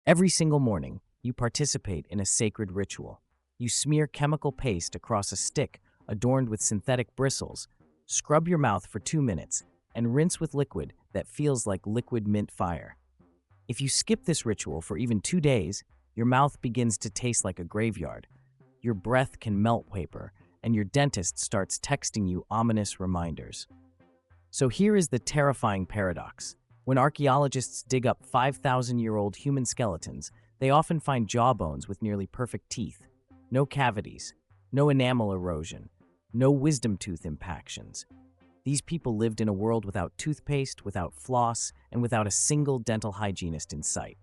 Every single morning, you participate in a sacred ritual. You smear chemical paste across a stick adorned with synthetic bristles, scrub your mouth for 2 minutes, and rinse with liquid that feels like liquid mint fire. If you skip this ritual for even 2 days, your mouth begins to taste like a graveyard. Your breath can melt paper, and your dentist starts texting you ominous reminders. So here is the terrifying paradox. When archaeologists dig up 5,000-year-old human skeletons, they often find jawbones with nearly perfect teeth, no cavities, no enamel erosion, no wisdom tooth impactions. These people lived in a world without toothpaste, without floss, and without a single dental hygienist in sight.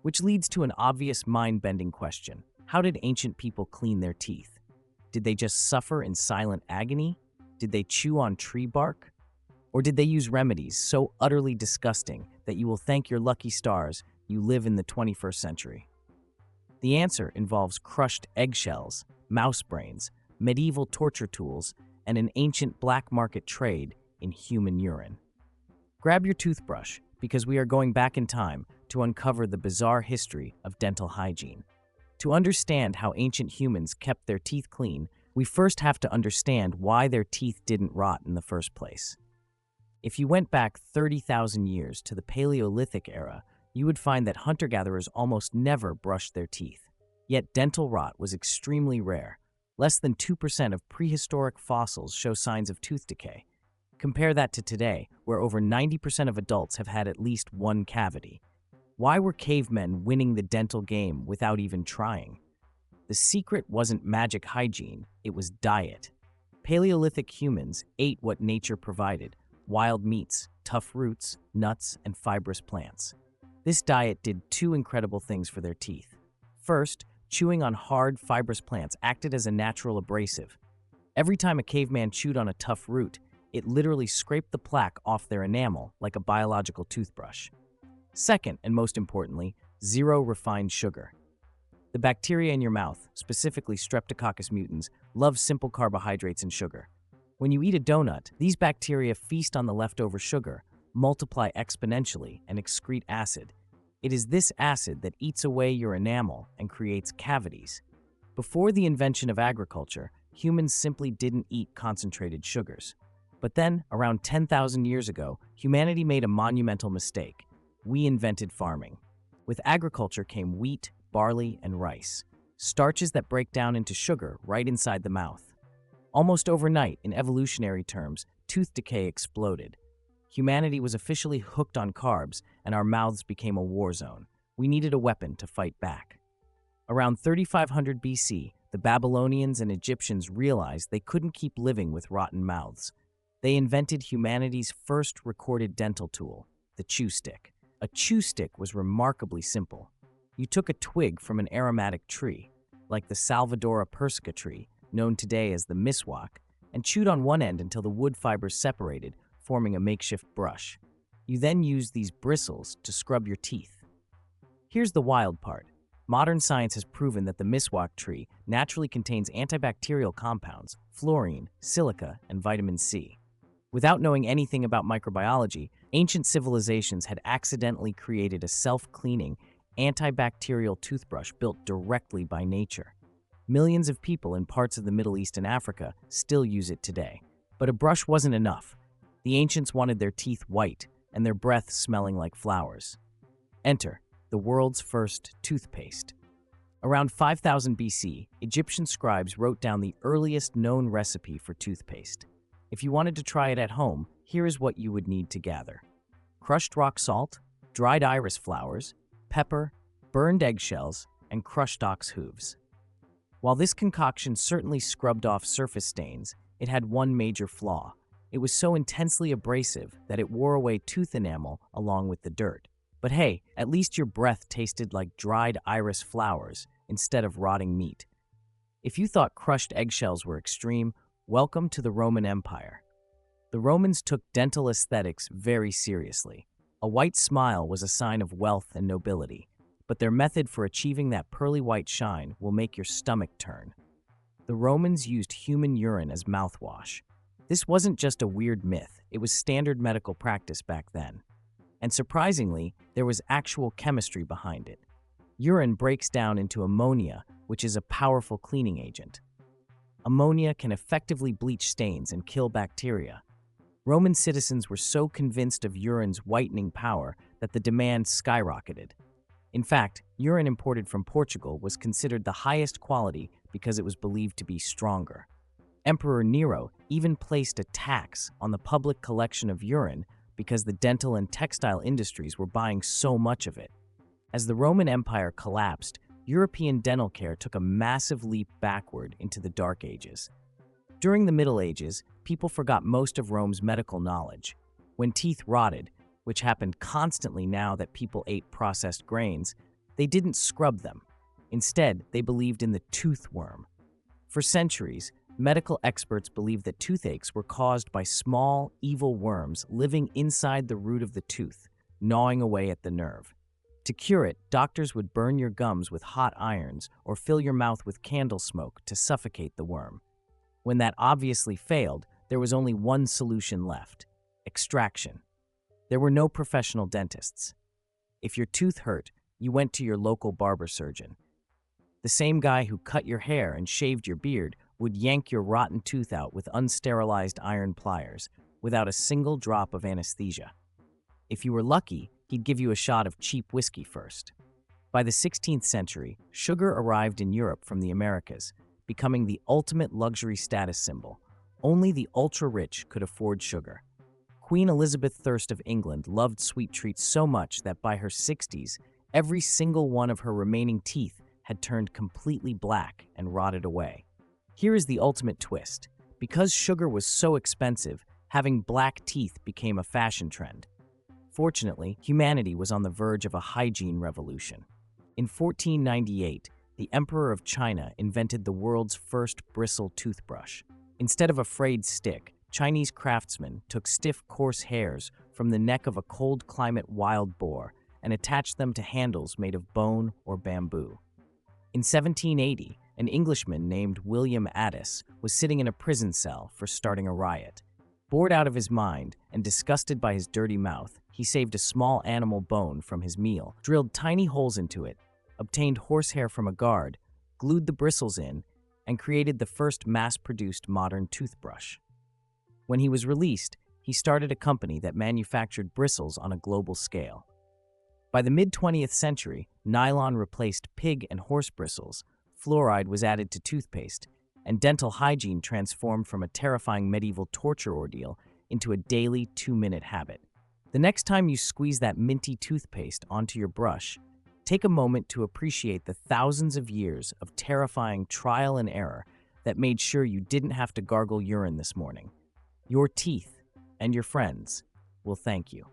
Which leads to an obvious mind-bending question. How did ancient people clean their teeth? Did they just suffer in silent agony? Did they chew on tree bark? Or did they use remedies so utterly disgusting that you will thank your lucky stars you live in the 21st century? The answer involves crushed eggshells, mouse brains, medieval torture tools, and an ancient black market trade in human urine. Grab your toothbrush, because we are going back in time to uncover the bizarre history of dental hygiene. To understand how ancient humans kept their teeth clean, we first have to understand why their teeth didn't rot in the first place. If you went back 30,000 years to the Paleolithic era, you would find that hunter-gatherers almost never brushed their teeth. Yet dental rot was extremely rare. Less than 2% of prehistoric fossils show signs of tooth decay. Compare that to today, where over 90% of adults have had at least one cavity. Why were cavemen winning the dental game without even trying? The secret wasn't magic hygiene, it was diet. Paleolithic humans ate what nature provided: wild meats, tough roots, nuts, and fibrous plants. This diet did two incredible things for their teeth. First, chewing on hard, fibrous plants acted as a natural abrasive. Every time a caveman chewed on a tough root, it literally scraped the plaque off their enamel like a biological toothbrush. Second, and most importantly, zero refined sugar. The bacteria in your mouth, specifically Streptococcus mutans, love simple carbohydrates and sugar. When you eat a donut, these bacteria feast on the leftover sugar, multiply exponentially, and excrete acid. It is this acid that eats away your enamel and creates cavities. Before the invention of agriculture, humans simply didn't eat concentrated sugars. But then, around 10,000 years ago, humanity made a monumental mistake. We invented farming. With agriculture came wheat, barley, and rice, starches that break down into sugar right inside the mouth. Almost overnight, in evolutionary terms, tooth decay exploded. Humanity was officially hooked on carbs, and our mouths became a war zone. We needed a weapon to fight back. Around 3500 BC, the Babylonians and Egyptians realized they couldn't keep living with rotten mouths. They invented humanity's first recorded dental tool, the chew stick. A chew stick was remarkably simple. You took a twig from an aromatic tree, like the Salvadora persica tree, known today as the miswak, and chewed on one end until the wood fibers separated, forming a makeshift brush. You then used these bristles to scrub your teeth. Here's the wild part. Modern science has proven that the miswak tree naturally contains antibacterial compounds, fluorine, silica, and vitamin C. Without knowing anything about microbiology, ancient civilizations had accidentally created a self-cleaning, antibacterial toothbrush built directly by nature. Millions of people in parts of the Middle East and Africa still use it today. But a brush wasn't enough. The ancients wanted their teeth white and their breath smelling like flowers. Enter the world's first toothpaste. Around 5000 BC, Egyptian scribes wrote down the earliest known recipe for toothpaste. If you wanted to try it at home, here is what you would need to gather: crushed rock salt, dried iris flowers, pepper, burned eggshells, and crushed ox hooves. While this concoction certainly scrubbed off surface stains, it had one major flaw. It was so intensely abrasive that it wore away tooth enamel along with the dirt. But hey, at least your breath tasted like dried iris flowers instead of rotting meat. If you thought crushed eggshells were extreme, welcome to the Roman Empire. The Romans took dental aesthetics very seriously. A white smile was a sign of wealth and nobility, but their method for achieving that pearly white shine will make your stomach turn. The Romans used human urine as mouthwash. This wasn't just a weird myth, it was standard medical practice back then. And surprisingly, there was actual chemistry behind it. Urine breaks down into ammonia, which is a powerful cleaning agent. Ammonia can effectively bleach stains and kill bacteria. Roman citizens were so convinced of urine's whitening power that the demand skyrocketed. In fact, urine imported from Portugal was considered the highest quality because it was believed to be stronger. Emperor Nero even placed a tax on the public collection of urine because the dental and textile industries were buying so much of it. As the Roman Empire collapsed, European dental care took a massive leap backward into the Dark Ages. During the Middle Ages, people forgot most of Rome's medical knowledge. When teeth rotted, which happened constantly now that people ate processed grains, they didn't scrub them. Instead, they believed in the tooth worm. For centuries, medical experts believed that toothaches were caused by small, evil worms living inside the root of the tooth, gnawing away at the nerve. To cure it, doctors would burn your gums with hot irons or fill your mouth with candle smoke to suffocate the worm. When that obviously failed, there was only one solution left: extraction. There were no professional dentists. If your tooth hurt, you went to your local barber surgeon. The same guy who cut your hair and shaved your beard would yank your rotten tooth out with unsterilized iron pliers, without a single drop of anesthesia. If you were lucky, he'd give you a shot of cheap whiskey first. By the 16th century, sugar arrived in Europe from the Americas, becoming the ultimate luxury status symbol. Only the ultra-rich could afford sugar. Queen Elizabeth Thirst of England loved sweet treats so much that by her 60s, every single one of her remaining teeth had turned completely black and rotted away. Here is the ultimate twist. Because sugar was so expensive, having black teeth became a fashion trend. Fortunately, humanity was on the verge of a hygiene revolution. In 1498, the Emperor of China invented the world's first bristle toothbrush. Instead of a frayed stick, Chinese craftsmen took stiff, coarse hairs from the neck of a cold climate wild boar and attached them to handles made of bone or bamboo. In 1780, an Englishman named William Addis was sitting in a prison cell for starting a riot. Bored out of his mind and disgusted by his dirty mouth, he saved a small animal bone from his meal, drilled tiny holes into it, obtained horsehair from a guard, glued the bristles in, and created the first mass-produced modern toothbrush. When he was released, he started a company that manufactured bristles on a global scale. By the mid-20th century, nylon replaced pig and horse bristles, fluoride was added to toothpaste, and dental hygiene transformed from a terrifying medieval torture ordeal into a daily 2-minute habit. The next time you squeeze that minty toothpaste onto your brush, take a moment to appreciate the thousands of years of terrifying trial and error that made sure you didn't have to gargle urine this morning. Your teeth and your friends will thank you.